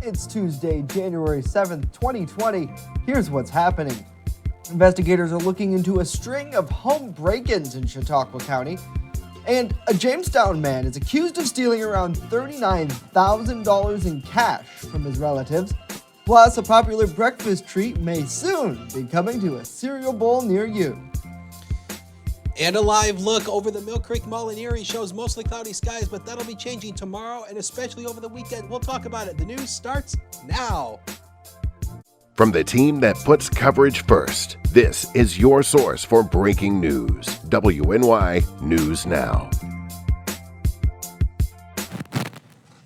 It's Tuesday, January 7th, 2020. Here's what's happening. Investigators are looking into a string of home break-ins in Chautauqua County. And a Jamestown man is accused of stealing around $39,000 in cash from his relatives. Plus, a popular breakfast treat may soon be coming to a cereal bowl near you. And a live look over the Mill Creek Mall in Erie shows mostly cloudy skies, but that'll be changing tomorrow and especially over the weekend. We'll talk about it. The news starts now. From the team that puts coverage first, this is your source for breaking news. WNY News Now.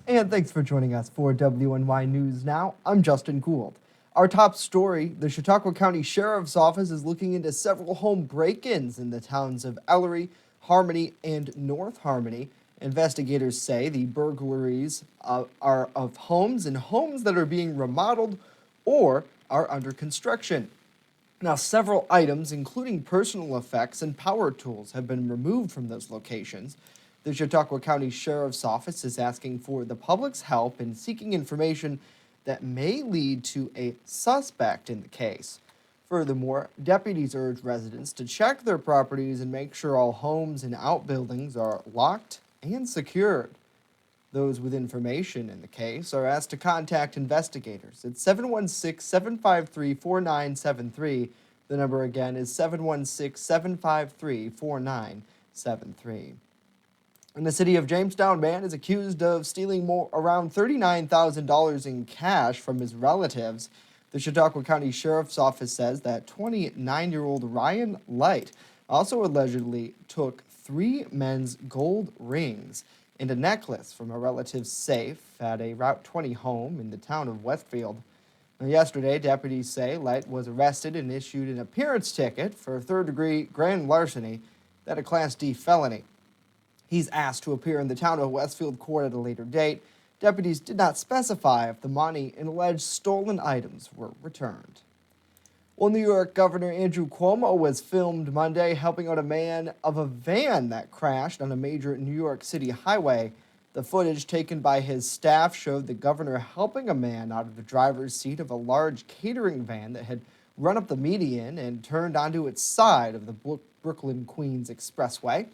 And thanks for joining us for WNY News Now. I'm Justin Gould. Our top story, the Chautauqua County Sheriff's Office is looking into several home break-ins in the towns of Ellery, Harmony, and North Harmony. Investigators say the burglaries are of homes and homes that are being remodeled or are under construction. Now, several items, including personal effects and power tools, have been removed from those locations. The Chautauqua County Sheriff's Office is asking for the public's help in seeking information that may lead to a suspect in the case. Furthermore, deputies urge residents to check their properties and make sure all homes and outbuildings are locked and secured. Those with information in the case are asked to contact investigators at 716-753-4973. The number again is 716-753-4973. And the city of Jamestown man is accused of stealing around $39,000 in cash from his relatives. The Chautauqua County Sheriff's Office says that 29-year-old Ryan Light also allegedly took 3 men's gold rings and a necklace from a relative's safe at a Route 20 home in the town of Westfield. Now, yesterday, deputies say Light was arrested and issued an appearance ticket for third-degree grand larceny, that a Class D felony. He's asked to appear in the town of Westfield court at a later date. Deputies did not specify if the money and alleged stolen items were returned. Well, New York Governor Andrew Cuomo was filmed Monday helping out a man of a van that crashed on a major New York City highway. The footage taken by his staff showed the governor helping a man out of the driver's seat of a large catering van that had run up the median and turned onto its side of the Brooklyn-Queens Expressway.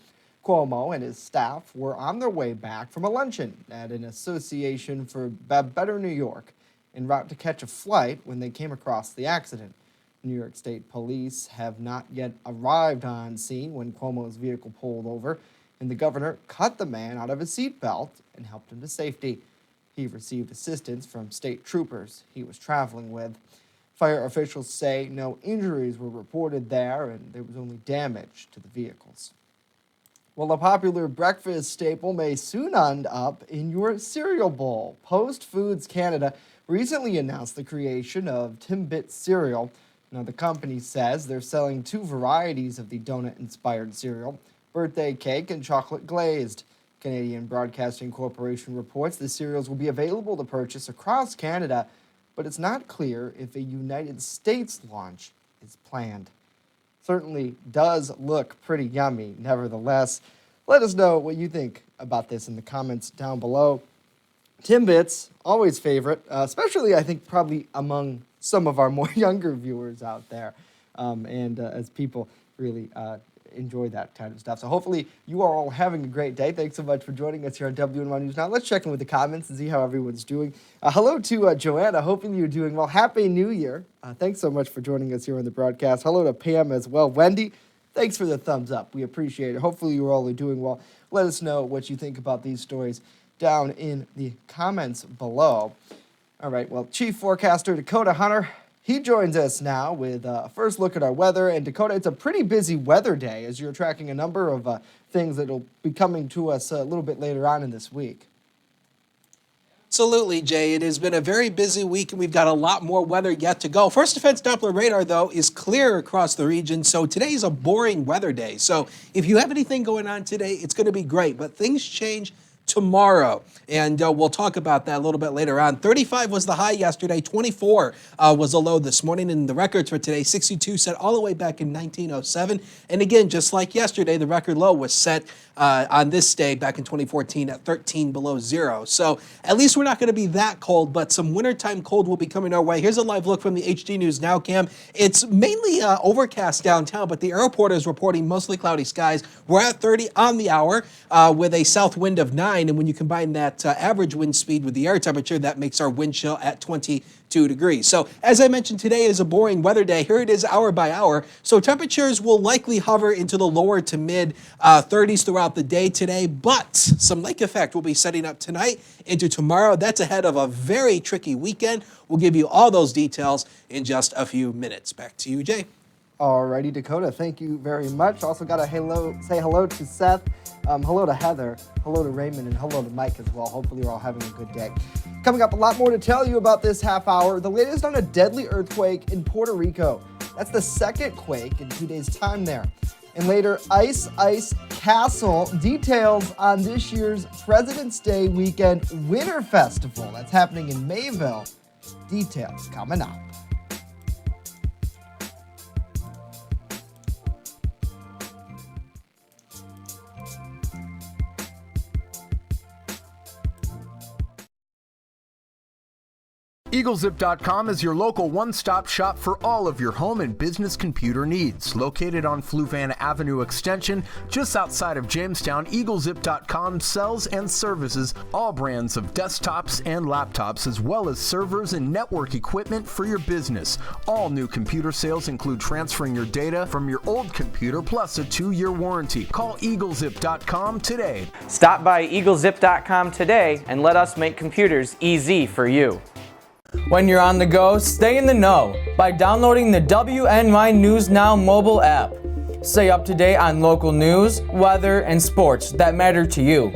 Cuomo and his staff were on their way back from a luncheon at an Association for Better New York en route to catch a flight when they came across the accident. New York State Police have not yet arrived on scene when Cuomo's vehicle pulled over, and the governor cut the man out of his seatbelt and helped him to safety. He received assistance from state troopers he was traveling with. Fire officials say no injuries were reported there, and there was only damage to the vehicles. Well, a popular breakfast staple may soon end up in your cereal bowl. Post Foods Canada recently announced the creation of Timbit cereal. Now, the company says they're selling 2 varieties of the donut-inspired cereal, birthday cake and chocolate glazed. Canadian Broadcasting Corporation reports the cereals will be available to purchase across Canada, but it's not clear if a United States launch is planned. Certainly does look pretty yummy, nevertheless. Let us know what you think about this in the comments down below. Timbits, always favorite, especially I think probably among some of our more younger viewers out there, as people really enjoy that kind of stuff. So hopefully you are all having a great day. Thanks so much for joining us here on WNY News Now. Let's check in with the comments and see how everyone's doing. Hello to Joanna, hoping you're doing well. Happy New Year. Thanks so much for joining us here on the broadcast. Hello to Pam as well. Wendy, thanks for the thumbs up. We appreciate it. Hopefully you all are doing well. Let us know what you think about these stories down in the comments below. All right, well, Chief Forecaster Dakota Hunter, he joins us now with a first look at our weather. And Dakota, it's a pretty busy weather day as you're tracking a number of things that will be coming to us a little bit later on in this week. Absolutely, Jay. It has been a very busy week, and we've got a lot more weather yet to go. First Defense Doppler radar, though, is clear across the region, so today is a boring weather day. So if you have anything going on today, it's going to be great. But things change tomorrow. And we'll talk about that a little bit later on. 35 was the high yesterday. 24 was a low this morning. And the records for today, 62 set all the way back in 1907. And again, just like yesterday, the record low was set on this day back in 2014 at 13 below zero. So at least we're not going to be that cold, but some wintertime cold will be coming our way. Here's a live look from the HD News Now cam. It's mainly overcast downtown, but the airport is reporting mostly cloudy skies. We're at 30 on the hour with a south wind of 9. And when you combine that average wind speed with the air temperature, that makes our wind chill at 22 degrees. So as I mentioned, today is a boring weather day. Here it is hour by hour. So temperatures will likely hover into the lower to mid 30s throughout the day today, but some lake effect will be setting up tonight into tomorrow. That's ahead of a very tricky weekend. We'll give you all those details in just a few minutes. Back to you, Jay. Alrighty, Dakota, thank you very much. Also got to say hello to Seth, hello to Heather, hello to Raymond, and hello to Mike as well. Hopefully you're all having a good day. Coming up, a lot more to tell you about this half hour. The latest on a deadly earthquake in Puerto Rico. That's the second quake in 2 days' time there. And later, Ice Castle, details on this year's President's Day weekend Winter Festival. That's happening in Mayville. Details coming up. EagleZip.com is your local one-stop shop for all of your home and business computer needs. Located on Fluvanna Avenue Extension, just outside of Jamestown, EagleZip.com sells and services all brands of desktops and laptops, as well as servers and network equipment for your business. All new computer sales include transferring your data from your old computer, plus a 2-year warranty. Call EagleZip.com today. Stop by EagleZip.com today and let us make computers easy for you. When you're on the go, stay in the know by downloading the WNY News Now mobile app. Stay up to date on local news, weather, and sports that matter to you.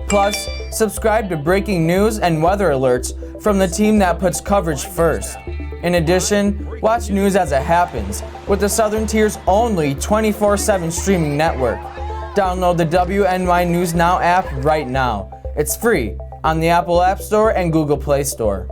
Plus, subscribe to breaking news and weather alerts from the team that puts coverage first. In addition, watch news as it happens with the Southern Tier's only 24/7 streaming network. Download the WNY News Now app right now. It's free on the Apple App Store and Google Play Store.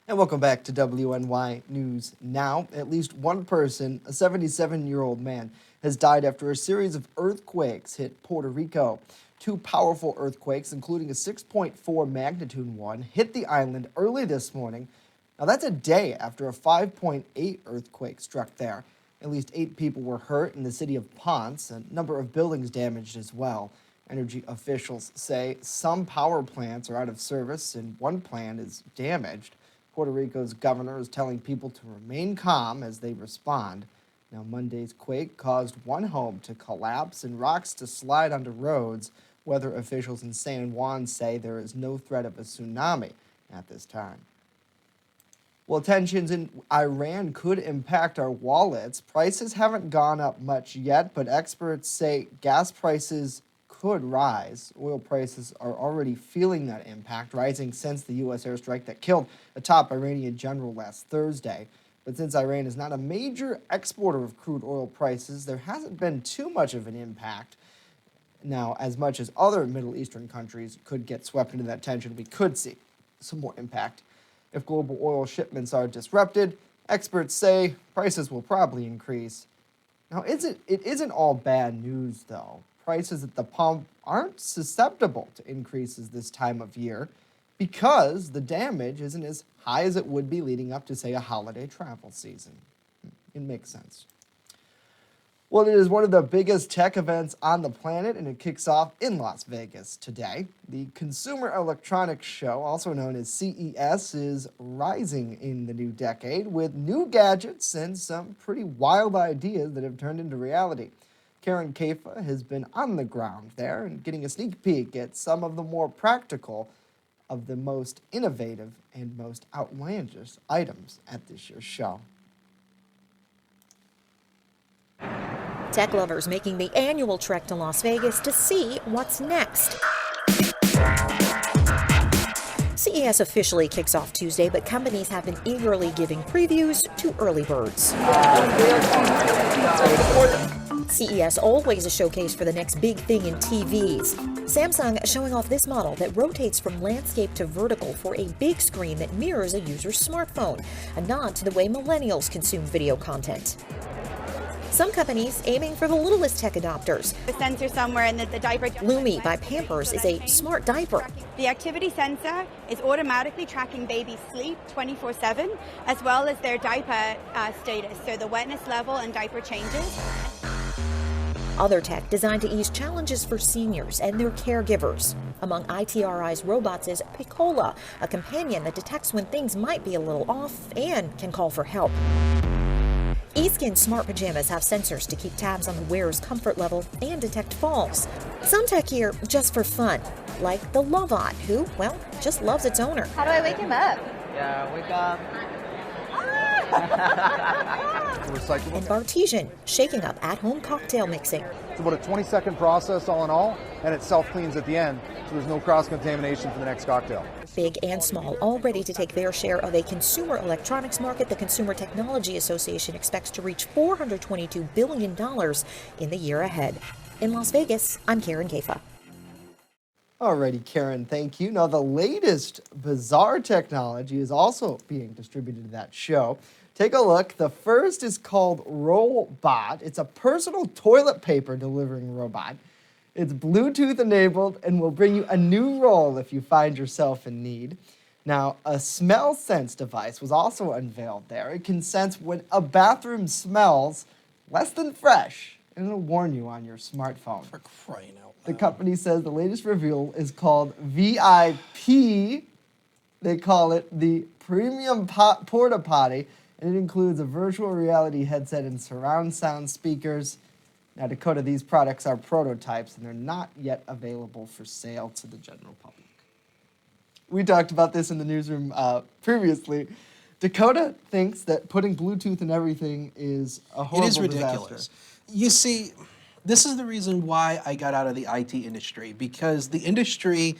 And welcome back to WNY News Now. At least one person, a 77-year-old man, has died after a series of earthquakes hit Puerto Rico. 2 powerful earthquakes, including a 6.4 magnitude one, hit the island early this morning. Now that's a day after a 5.8 earthquake struck there. At least 8 people were hurt in the city of Ponce, a number of buildings damaged as well. Energy officials say some power plants are out of service and one plant is damaged. Puerto Rico's governor is telling people to remain calm as they respond. Now, Monday's quake caused one home to collapse and rocks to slide onto roads. Weather officials in San Juan say there is no threat of a tsunami at this time. Well, tensions in Iran could impact our wallets. Prices haven't gone up much yet, but experts say gas prices could rise. Oil prices are already feeling that impact, rising since the U.S. airstrike that killed a top Iranian general last Thursday. But since Iran is not a major exporter of crude oil prices, there hasn't been too much of an impact. Now, as much as other Middle Eastern countries could get swept into that tension, we could see some more impact. If global oil shipments are disrupted, experts say prices will probably increase. Now, it isn't all bad news, though. Prices at the pump aren't susceptible to increases this time of year because the damage isn't as high as it would be leading up to, say, a holiday travel season. It makes sense. Well, it is one of the biggest tech events on the planet, and it kicks off in Las Vegas today. The Consumer Electronics Show, also known as CES, is rising in the new decade with new gadgets and some pretty wild ideas that have turned into reality. Karen Kafa has been on the ground there and getting a sneak peek at some of the more practical of the most innovative and most outlandish items at this year's show. Tech lovers making the annual trek to Las Vegas to see what's next. CES officially kicks off Tuesday, but companies have been eagerly giving previews to early birds. CES always a showcase for the next big thing in TVs. Samsung showing off this model that rotates from landscape to vertical for a big screen that mirrors a user's smartphone, a nod to the way millennials consume video content. Some companies aiming for the littlest tech adopters. The sensor somewhere in the diaper. Lumi by Pampers is a smart diaper. The activity sensor is automatically tracking baby's sleep 24/7, as well as their diaper status, so the wetness level and diaper changes. Other tech designed to ease challenges for seniors and their caregivers. Among ITRI's robots is Piccola, a companion that detects when things might be a little off and can call for help. eSkin smart pajamas have sensors to keep tabs on the wearer's comfort level and detect falls. Some tech here just for fun, like the Lovot, who, well, just loves its owner. How do I wake him up? Yeah, wake up. Recyclable. And Bartesian, shaking up at-home cocktail mixing. It's about a 20-second process all in all, and it self-cleans at the end, so there's no cross-contamination for the next cocktail. Big and small, all ready to take their share of a consumer electronics market the Consumer Technology Association expects to reach $422 billion in the year ahead. In Las Vegas, I'm Karen Kafa. Alrighty, Karen, thank you. Now, the latest bizarre technology is also being distributed to that show. Take a look. The first is called Rollbot. It's a personal toilet paper delivering robot. It's Bluetooth enabled and will bring you a new roll if you find yourself in need. Now, a smell sense device was also unveiled there. It can sense when a bathroom smells less than fresh, and it'll warn you on your smartphone. For crying out loud. The company says the latest reveal is called VIP. They call it the Premium Porta Potty, and it includes a virtual reality headset and surround sound speakers. Now, Dakota, these products are prototypes, and they're not yet available for sale to the general public. We talked about this in the newsroom previously. Dakota thinks that putting Bluetooth in everything is a horrible It is ridiculous. disaster. You see, this is the reason why I got out of the IT industry, because the industry,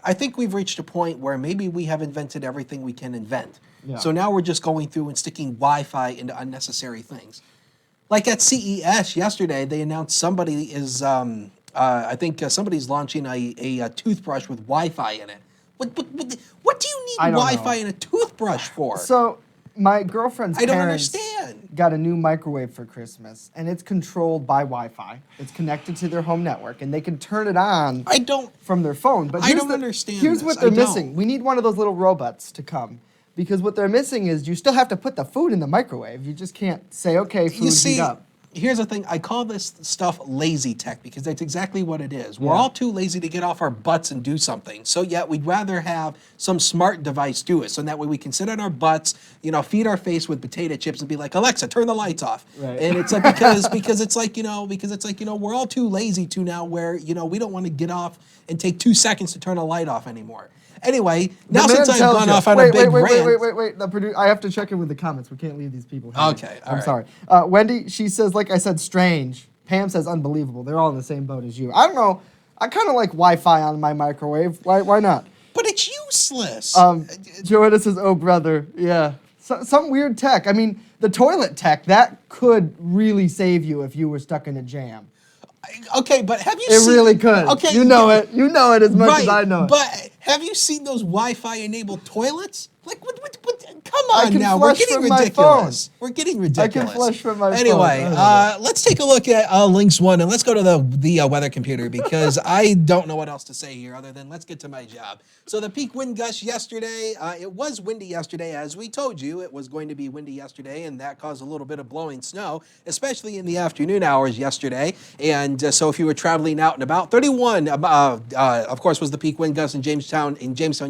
I think we've reached a point where maybe we have invented everything we can invent. Yeah. So now we're just going through and sticking Wi-Fi into unnecessary things. Like at CES yesterday, they announced somebody is, I think somebody's launching a toothbrush with Wi-Fi in it. What do you need I don't Wi-Fi know. in a toothbrush for? So my girlfriend's I don't parents understand. got a new microwave for Christmas, and it's controlled by Wi-Fi. It's connected to their home network, and they can turn it on I don't. from their phone. But I here's don't understand Here's this. what I they're don't. missing. We need one of those little robots to come. Because what they're missing is you still have to put the food in the microwave. You just can't say, okay, food You see, heat up. here's the thing. I call this stuff lazy tech because that's exactly what it is. We're Yeah. all too lazy to get off our butts and do something. So yet we'd rather have some smart device do it. So that way we can sit on our butts, feed our face with potato chips and be like, Alexa, turn the lights off. Right. And it's like because it's like, we're all too lazy to now where, we don't want to get off and take 2 seconds to turn a light off anymore. Anyway, now The man since I've tells gone you- off on a big rant. Wait. I have to check in with the comments. We can't leave these people hanging. Okay, all I'm right. sorry. Wendy, she says, like I said, strange. Pam says unbelievable. They're all in the same boat as you. I don't know. I kind of like Wi-Fi on my microwave. Why not? But it's useless. Joanna says, oh, brother. Yeah. Some weird tech. I mean, the toilet tech, that could really save you if you were stuck in a jam. Okay, but have you It seen... really could. Okay. You know it. You know it as much Right, as I know it. but have you seen those Wi-Fi enabled toilets? Like, what come I on can now, we're flush getting from my ridiculous. We're getting ridiculous. flush from my phone. Anyway, let's take a look at Links 1, and let's go to the weather computer, because I don't know what else to say here other than let's get to my job. So the peak wind gust yesterday, it was windy yesterday, as we told you. It was going to be windy yesterday, and that caused a little bit of blowing snow, especially in the afternoon hours yesterday. And so if you were traveling out and about, 31, of course, was the peak wind gust in Jamestown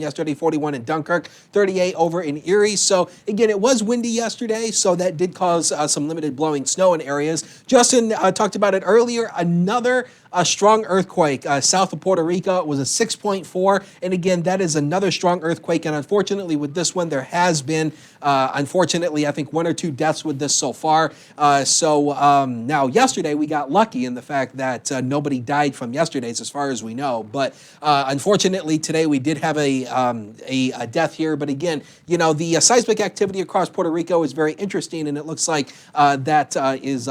yesterday, 41 in Dunkirk, 38 over in Erie. So again, it was windy yesterday, so that did cause some limited blowing snow in areas. Justin talked about it earlier. Another a strong earthquake south of Puerto Rico. It was a 6.4. And again, that is another strong earthquake. And unfortunately, with this one, there has been, unfortunately, I think 1 or 2 deaths with this so far. Now, yesterday, we got lucky in the fact that nobody died from yesterday's, as far as we know. But unfortunately, today we did have a death here. But again, you know, the seismic activity across Puerto Rico is very interesting, and it looks like that is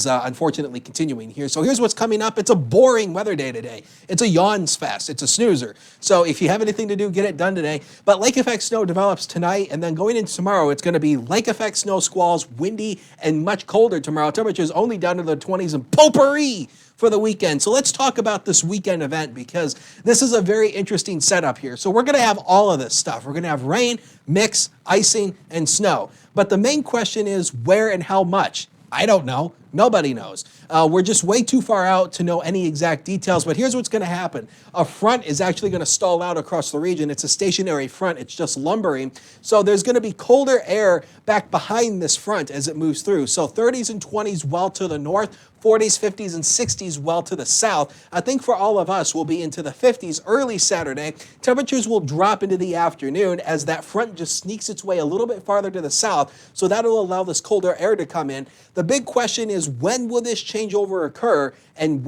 unfortunately continuing here. So here's what's coming up. It's a boring weather day today. It's a yawns fest. It's a snoozer. So if you have anything to do, get it done today. But lake effect snow develops tonight, and then going into tomorrow, it's going to be lake effect snow squalls, windy, and much colder tomorrow. Temperatures only down to the 20s and potpourri for the weekend. So let's talk about this weekend event, because this is a very interesting setup here. So we're going to have all of this stuff. We're going to have rain, mix, icing, and snow. But the main question is where and how much? I don't know. Nobody knows. We're just way too far out to know any exact details, but here's what's going to happen. A front is actually going to stall out across the region. It's a stationary front. It's just lumbering. So there's going to be colder air back behind this front as it moves through. So 30s and 20s well to the north, 40s, 50s, and 60s well to the south. I think for all of us, we'll be into the 50s early Saturday. Temperatures will drop into the afternoon as that front just sneaks its way a little bit farther to the south. So that'll allow this colder air to come in. The big question is, when will this changeover occur, and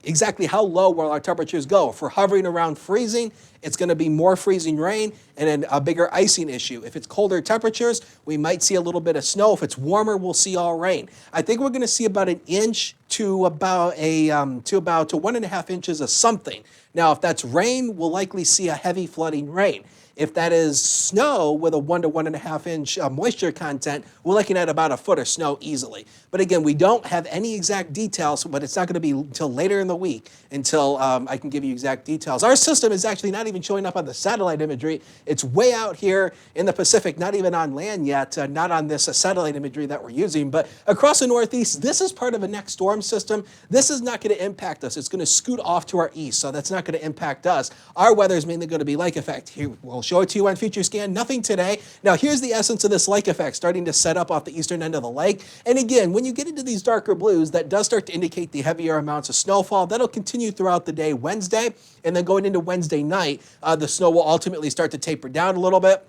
exactly how low will our temperatures go? If we're hovering around freezing, it's going to be more freezing rain and then a bigger icing issue. If it's colder temperatures, we might see a little bit of snow. If it's warmer, we'll see all rain. I think we're going to see about an inch to about 1.5 inches of something. Now, if that's rain, we'll likely see a heavy flooding rain. If that is snow with a 1 to 1.5 inch moisture content, we're looking at about a foot of snow easily. But again, we don't have any exact details, but it's not going to be until later in the week until I can give you exact details. Our system is actually not even showing up on the satellite imagery. It's way out here in the Pacific, not even on land yet, not on this satellite imagery that we're using. But across the Northeast, this is part of a next storm system. This is not going to impact us. It's going to scoot off to our east, so that's not going to impact us. Our weather is mainly going to be lake effect. Here, we'll show it to you on Future Scan. Nothing today. Now, here's the essence of this lake effect starting to set up off the eastern end of the lake. And again, when you get into these darker blues, that does start to indicate the heavier amounts of snowfall. That'll continue throughout the day Wednesday, and then going into Wednesday night, the snow will ultimately start to taper down a little bit.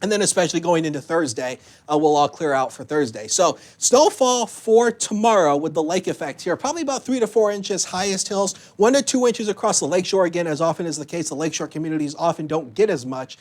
And then especially going into Thursday, we'll all clear out for Thursday. So snowfall for tomorrow with the lake effect here, probably about 3 to 4 inches, highest hills, 1 to 2 inches across the lakeshore. Again, as often is the case, the lakeshore communities often don't get as much,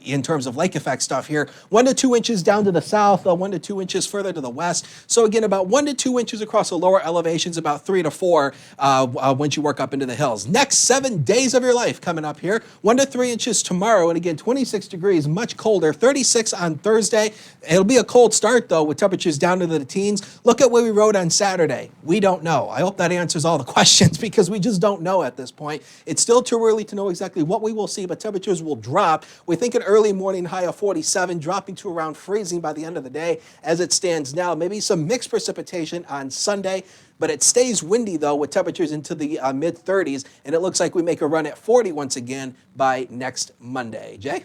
in terms of lake effect stuff here. 1 to 2 inches down to the south, 1 to 2 inches further to the west. So again, about 1 to 2 inches across the lower elevations, about 3 to 4 once you work up into the hills. Next 7 days of your life coming up here, 1 to 3 inches tomorrow, and again, 26 degrees, much colder, 36 on Thursday. It'll be a cold start, though, with temperatures down to the teens. Look at what we wrote on Saturday. We don't know. I hope that answers all the questions, because we just don't know at this point. It's still too early to know exactly what we will see, but temperatures will drop. We think an early morning high of 47, dropping to around freezing by the end of the day as it stands now. Maybe some mixed precipitation on Sunday, but it stays windy, though, with temperatures into the mid-30s, and it looks like we make a run at 40 once again by next Monday. Jay?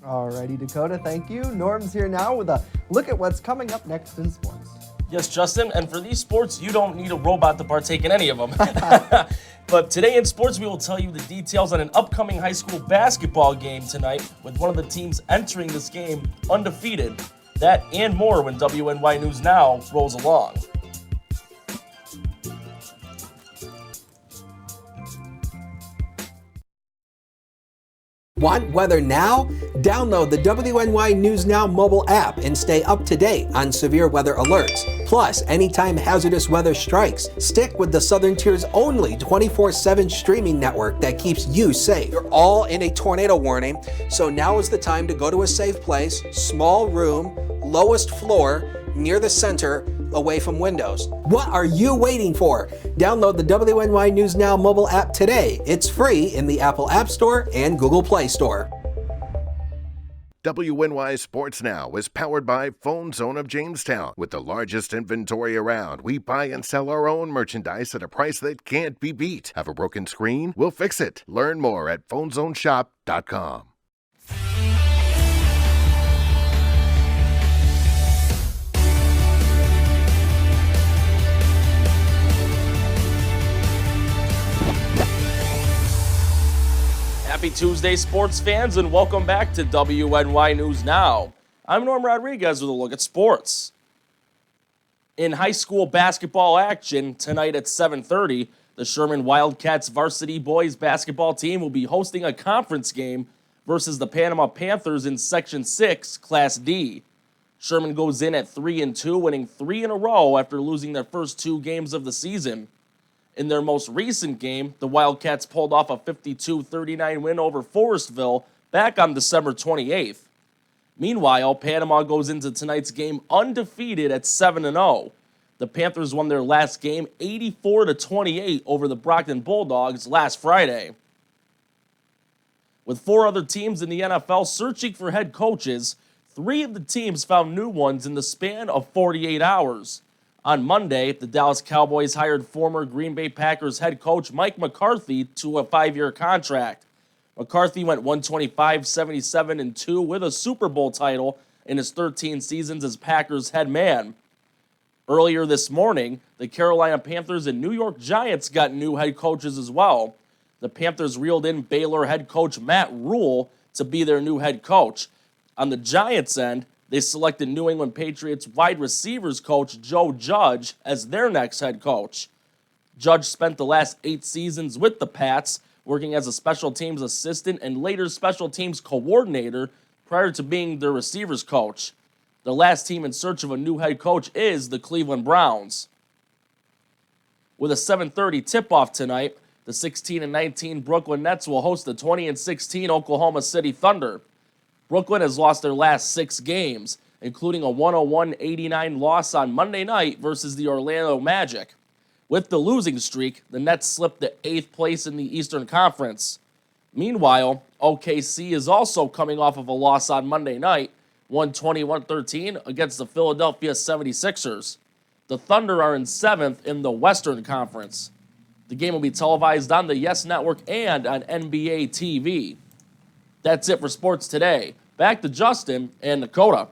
Alrighty, Dakota, thank you. Norm's here now with a look at what's coming up next in sports. Yes, Justin, and for these sports, you don't need a robot to partake in any of them. But today in sports, we will tell you the details on an upcoming high school basketball game tonight with one of the teams entering this game undefeated. That and more when WNY News Now rolls along. Want weather now? Download the WNY News Now mobile app and stay up to date on severe weather alerts. Plus, anytime hazardous weather strikes, stick with the Southern Tier's only 24/7 streaming network that keeps you safe. You're all in a tornado warning, so now is the time to go to a safe place, small room, lowest floor, near the center, away from windows. What are you waiting for? Download the WNY News Now mobile app today. It's free in the Apple App Store and Google Play Store. WNY Sports Now is powered by Phone Zone of Jamestown. With the largest inventory around, we buy and sell our own merchandise at a price that can't be beat. Have a broken screen? We'll fix it. Learn more at phonezoneshop.com. Happy Tuesday, sports fans, and welcome back to WNY News Now. I'm Norm Rodriguez with a look at sports. In high school basketball action, tonight at 7:30, the Sherman Wildcats varsity boys basketball team will be hosting a conference game versus the Panama Panthers in Section 6, Class D. Sherman goes in at 3-2, winning 3 in a row after losing their first 2 games of the season. In their most recent game, the Wildcats pulled off a 52-39 win over Forestville back on December 28th. Meanwhile, Panama goes into tonight's game undefeated at 7-0. The Panthers won their last game 84-28 over the Brockton Bulldogs last Friday. With 4 other teams in the NFL searching for head coaches, 3 of the teams found new ones in the span of 48 hours. On Monday, the Dallas Cowboys hired former Green Bay Packers head coach Mike McCarthy to a 5-year contract. McCarthy went 125-77-2 with a Super Bowl title in his 13 seasons as Packers head man. Earlier this morning, the Carolina Panthers and New York Giants got new head coaches as well. The Panthers reeled in Baylor head coach Matt Rule to be their new head coach. On the Giants' end, they selected New England Patriots wide receivers coach Joe Judge as their next head coach. Judge spent the last 8 seasons with the Pats, working as a special teams assistant and later special teams coordinator prior to being their receivers coach. The last team in search of a new head coach is the Cleveland Browns. With a 7:30 tip-off tonight, the 16-19 Brooklyn Nets will host the 20-16 Oklahoma City Thunder. Brooklyn has lost their last 6 games, including a 101-89 loss on Monday night versus the Orlando Magic. With the losing streak, the Nets slipped to 8th place in the Eastern Conference. Meanwhile, OKC is also coming off of a loss on Monday night, 120-113 against the Philadelphia 76ers. The Thunder are in 7th in the Western Conference. The game will be televised on the Yes Network and on NBA TV. That's it for sports today. Back to Justin and Dakota.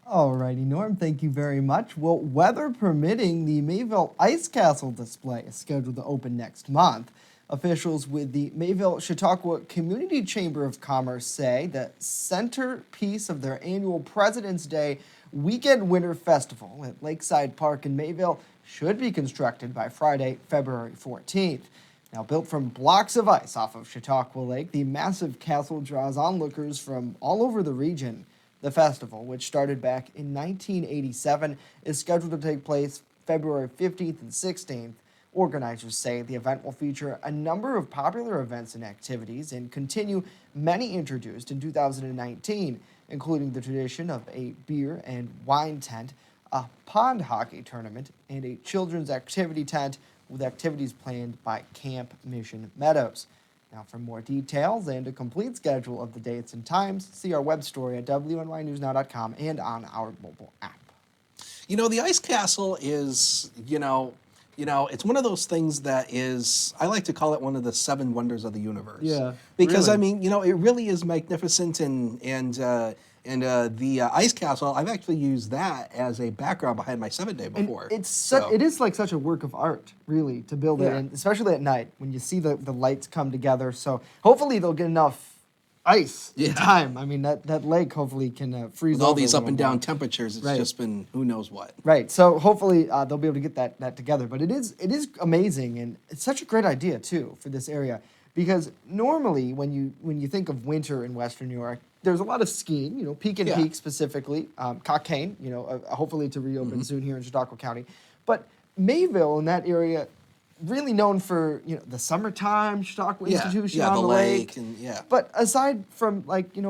Alrighty, Norm, thank you very much. Well, weather permitting, the Mayville Ice Castle display is scheduled to open next month. Officials with the Mayville Chautauqua Community Chamber of Commerce say the centerpiece of their annual President's Day Weekend Winter Festival at Lakeside Park in Mayville should be constructed by Friday, February 14th. Now, built from blocks of ice off of Chautauqua Lake, the massive castle draws onlookers from all over the region. The festival, which started back in 1987, is scheduled to take place February 15th and 16th. Organizers say the event will feature a number of popular events and activities and continue many introduced in 2019, including the tradition of a beer and wine tent, a pond hockey tournament, and a children's activity tent with activities planned by Camp Mission Meadows. Now, for more details and a complete schedule of the dates and times, see our web story at WNYNewsNow.com and on our mobile app. You know, the Ice Castle is, it's one of those things that is, I like to call it one of the 7 wonders of the universe. Yeah, because, really. I mean, it really is magnificent, and the Ice Castle, I've actually used that as a background behind my 7-day before. And it is like such a work of art, really, to build it, and especially at night when you see the lights come together. So hopefully they'll get enough ice in time. I mean, that lake hopefully can freeze With all over these a up and little down more. temperatures, it's Right. just been who knows what. Right. So hopefully they'll be able to get that together. But it is amazing, and it's such a great idea too for this area, because normally when you think of winter in Western New York, there's a lot of skiing. Peak and Peak specifically, Cockaigne. Hopefully to reopen soon here in Chautauqua County, but Mayville in that area, really known for the summertime Chautauqua Institution on the lake. But aside from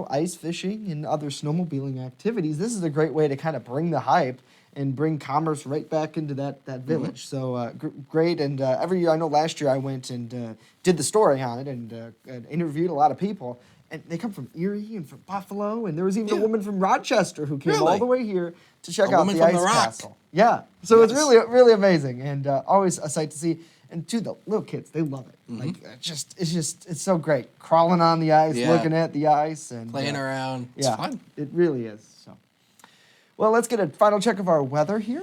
ice fishing and other snowmobiling activities, this is a great way to kind of bring the hype and bring commerce right back into that village. So great, and every year, I know last year I went and did the story on it and interviewed a lot of people. And they come from Erie and from Buffalo, and there was even a woman from Rochester who came all the way here to check out the Ice Castle. Yeah, so it's really, really amazing, and always a sight to see. And too, the little kids, they love it. Like it's so great, crawling on the ice, looking at the ice, and playing around. It's fun. It really is. So, well, let's get a final check of our weather here.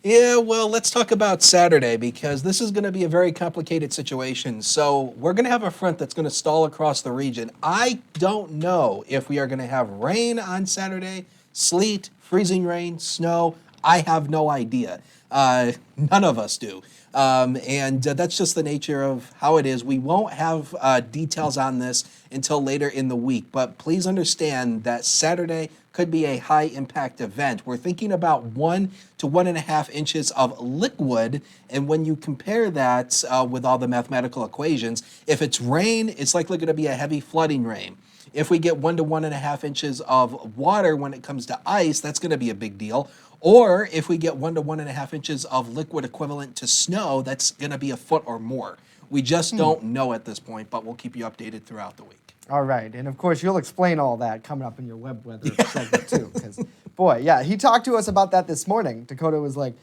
Yeah, well, let's talk about Saturday because this is going to be a very complicated situation. So, we're going to have a front that's going to stall across the region. I don't know if we are going to have rain on Saturday, sleet, freezing rain, snow. I have no idea. None of us do. And that's just the nature of how it is. We won't have details on this until later in the week, but please understand that Saturday could be a high impact event. We're thinking about 1 to 1.5 inches of liquid, and when you compare that with all the mathematical equations, if it's rain, it's likely going to be a heavy flooding rain. If we get 1 to 1.5 inches of water when it comes to ice, that's going to be a big deal. Or if we get 1 to 1.5 inches of liquid equivalent to snow, that's going to be a foot or more. We just don't know at this point, but we'll keep you updated throughout the week. All right, and of course you'll explain all that coming up in your web weather segment too, because boy, yeah, he talked to us about that this morning. Dakota was like,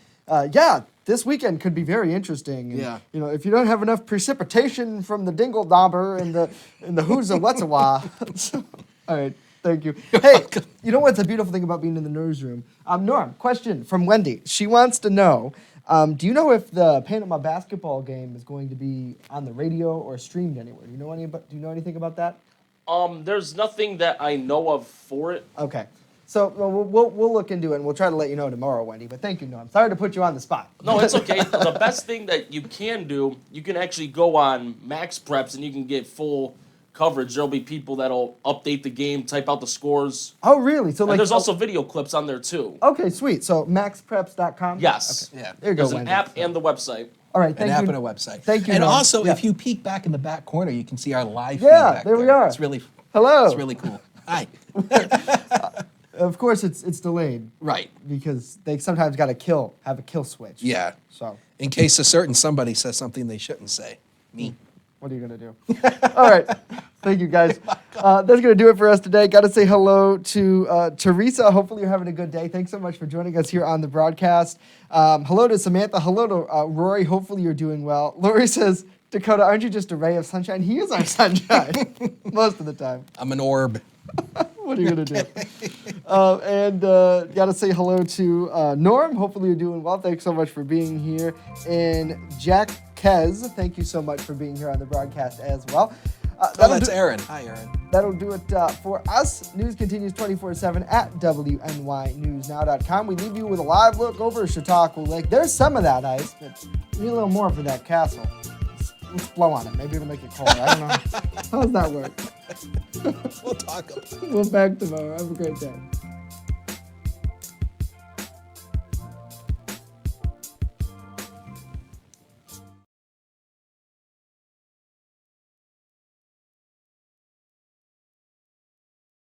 yeah, this weekend could be very interesting. And, Yeah. you know, if you don't have enough precipitation from the dingle dauber and the who's a what's a wah. All right, thank you. Hey, you know what's a beautiful thing about being in the newsroom? Norm, question from Wendy. She wants to know, do you know if the Panama basketball game is going to be on the radio or streamed anywhere? Do you know anything about that? There's nothing that I know of for it. Okay. So we'll look into it, and we'll try to let you know tomorrow, Wendy. But thank you, Norm. Sorry to put you on the spot. No, it's okay. The best thing that you can do, you can actually go on Max Preps, and you can get full coverage. There'll be people that'll update the game, type out the scores. Oh, really? So And there's also video clips on there, too. Okay, sweet. So maxpreps.com? Yes. Okay. Yeah. There you go, There's an Wendy. app and the website. All right, thank An app you. and a website. Thank you, And Norm. also, Yeah. if you peek back in the back corner, you can see our live feed Yeah, back there we are. It's really Hello. It's really cool. Hi. Of course, it's delayed. Right. Because they sometimes got to have a kill switch. Yeah. So In case a certain somebody says something they shouldn't say. Me. what are you going to do? All right. Thank you, guys. That's going to do it for us today. Got to say hello to Teresa. Hopefully you're having a good day. Thanks so much for joining us here on the broadcast. Hello to Samantha. Hello to Rory. Hopefully you're doing well. Lori says, Dakota, aren't you just a ray of sunshine? He is our sunshine most of the time. I'm an orb. What are you going to do? And got to say hello to Norm. Hopefully you're doing well. Thanks so much for being here. And Jack Kez, thank you so much for being here on the broadcast as well. That's Aaron. Hi, Aaron. That'll do it for us. News continues 24/7 at WNYNewsNow.com. We leave you with a live look over Chautauqua Lake. There's some of that ice, but we need a little more for that castle. Let's blow on it. Maybe it'll make it colder. I don't know. How does that work? We'll talk about it. We'll back tomorrow. Have a great day.